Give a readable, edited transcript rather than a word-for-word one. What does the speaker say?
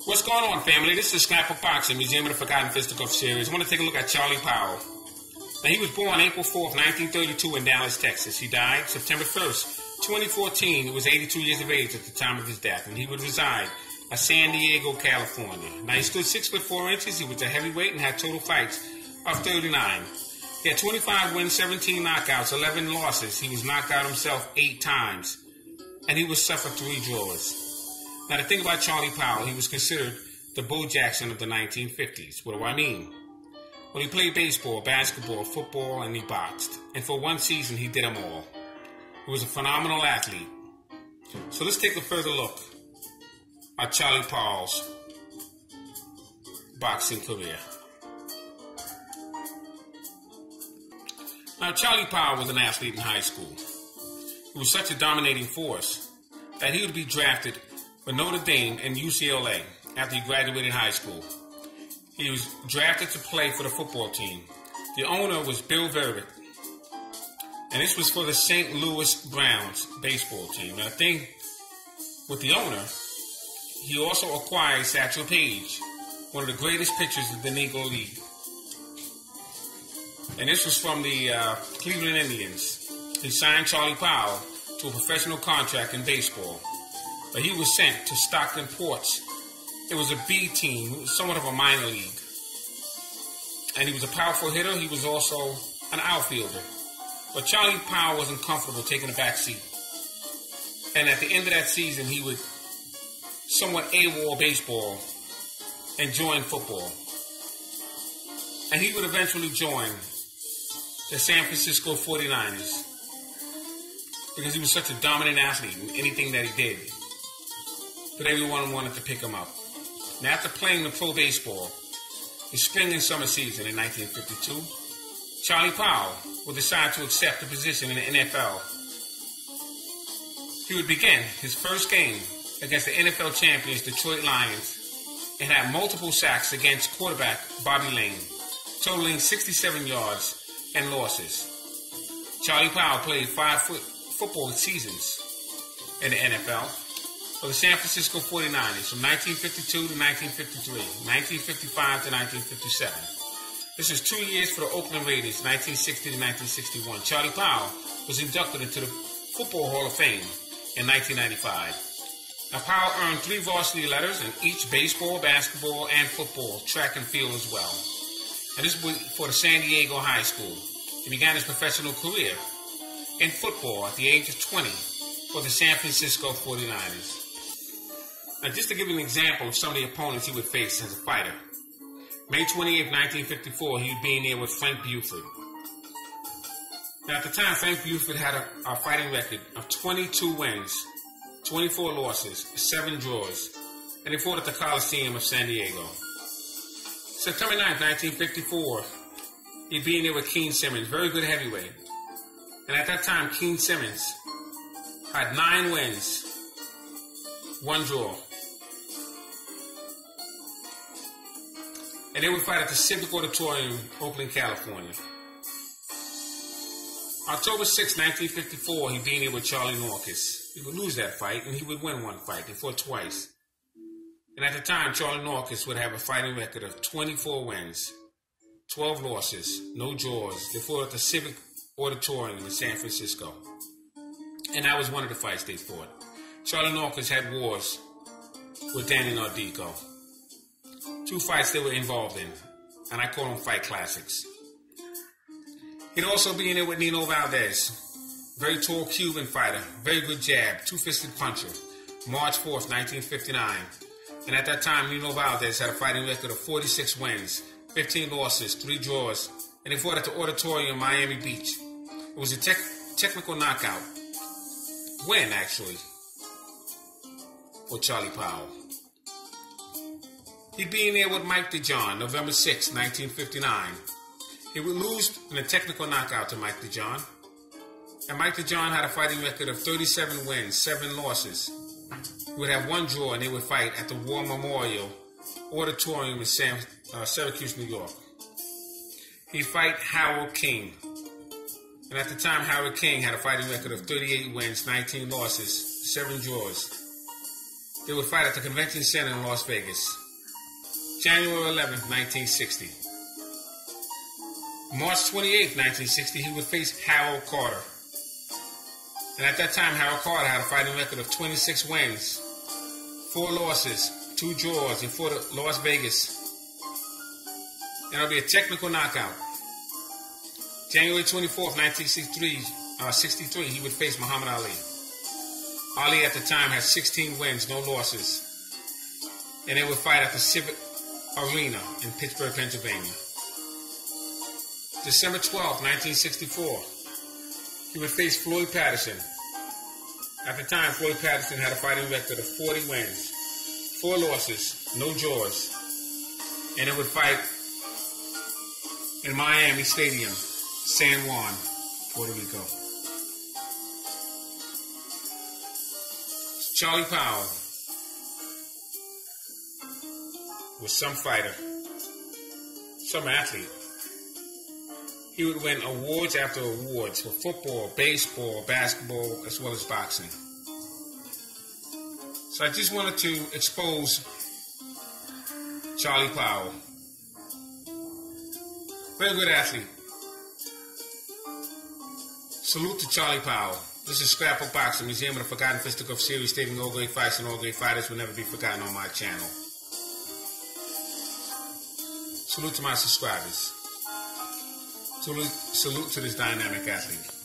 What's going on, family? This is the Scrapbook Boxing Museum of the Forgotten Fisticuffs series. I want to take a look at Charlie Powell. Now, he was born April 4th, 1932 in Dallas, Texas. He died September 1st, 2014. He was 82 years of age at the time of his death, and he would reside in San Diego, California. Now, he stood 6'4". He was a heavyweight and had total fights of 39. He had 25 wins, 17 knockouts, 11 losses. He was knocked out himself 8 times, and he was suffered 3 draws. Now, the thing about Charlie Powell, he was considered the Bo Jackson of the 1950s. What do I mean? Well, he played baseball, basketball, football, and he boxed. And for one season, he did them all. He was a phenomenal athlete. So let's take a further look at Charlie Powell's boxing career. Now, Charlie Powell was an athlete in high school. He was such a dominating force that he would be drafted for Notre Dame and UCLA after he graduated high school. He was drafted to play for the football team. The owner was Bill Verdick, and this was for the St. Louis Browns baseball team. Now, the thing with the owner, he also acquired Satchel Paige, one of the greatest pitchers of the Negro League. And this was from the Cleveland Indians. He signed Charlie Powell to a professional contract in baseball. But he was sent to Stockton Ports. It was a B team, it was somewhat of a minor league. And he was a powerful hitter. He was also an outfielder. But Charlie Powell wasn't comfortable taking a back seat. And at the end of that season, he would somewhat AWOL baseball and join football. And he would eventually join the San Francisco 49ers because he was such a dominant athlete in anything that he did. But everyone wanted to pick him up. Now, after playing the pro baseball, the spring and summer season in 1952, Charlie Powell would decide to accept a position in the NFL. He would begin his first game against the NFL champions Detroit Lions and had multiple sacks against quarterback Bobby Lane, totaling 67 yards and losses. Charlie Powell played 5 football seasons in the NFL for the San Francisco 49ers from 1952 to 1953, 1955 to 1957. This is 2 years for the Oakland Raiders, 1960 to 1961. Charlie Powell was inducted into the Football Hall of Fame in 1995. Now, Powell earned 3 varsity letters in each baseball, basketball, and football, track and field as well. And this was for the San Diego High School. He began his professional career in football at the age of 20 for the San Francisco 49ers. Now, just to give you an example of some of the opponents he would face as a fighter. May 28, 1954, he would be in there with Frank Buford. Now, at the time, Frank Buford had a fighting record of 22 wins, 24 losses, 7 draws, and he fought at the Coliseum of San Diego. September 9, 1954, he'd be in there with Keen Simmons, very good heavyweight. And at that time, Keen Simmons had 9 wins, 1 draw. And they would fight at the Civic Auditorium, Oakland, California. October 6, 1954, he'd be in there with Charlie Norcus. He would lose that fight, and he would win 1 fight. They fought twice. And at the time, Charlie Norcus would have a fighting record of 24 wins, 12 losses, no draws. They fought at the Civic Auditorium in San Francisco. And that was one of the fights they fought. Charlie Norcus had wars with Danny Nardico. 2 fights they were involved in, and I call them fight classics. He'd also be in there with Nino Valdez, very tall Cuban fighter, very good jab, 2-fisted puncher, March 4th, 1959. And at that time, Nino Valdez had a fighting record of 46 wins, 15 losses, 3 draws, and they fought at the Auditorium, Miami Beach. It was a technical knockout win, actually, for Charlie Powell. He'd be in there with Mike DeJohn, November 6, 1959. He would lose in a technical knockout to Mike DeJohn. And Mike DeJohn had a fighting record of 37 wins, 7 losses. He would have 1 draw, and they would fight at the War Memorial Auditorium in Syracuse, New York. He'd fight Harold King. And at the time, Harold King had a fighting record of 38 wins, 19 losses, 7 draws. They would fight at the Convention Center in Las Vegas. January 11th, 1960. March 28th, 1960, he would face Harold Carter. And at that time, Harold Carter had a fighting record of 26 wins, 4 losses, 2 draws. He fought at Las Vegas. And it'll be a technical knockout. January 24th, 1963, he would face Muhammad Ali. Ali at the time had 16 wins, no losses. And they would fight at the Civic Arena in Pittsburgh, Pennsylvania. December 12th, 1964, he would face Floyd Patterson. At the time, Floyd Patterson had a fighting record of 40 wins, 4 losses, no draws. And they would fight in Miami Stadium, San Juan, Puerto Rico. Charlie Powell was some fighter, some athlete. He would win awards after awards for football, baseball, basketball, as well as boxing. So I just wanted to expose Charlie Powell. Very good athlete. Salute to Charlie Powell. This is Scrapbook Boxing, Museum of the Forgotten Fisticuffs series, stating all great fights and all great fighters will never be forgotten on my channel. Salute to my subscribers. Salute to this dynamic athlete.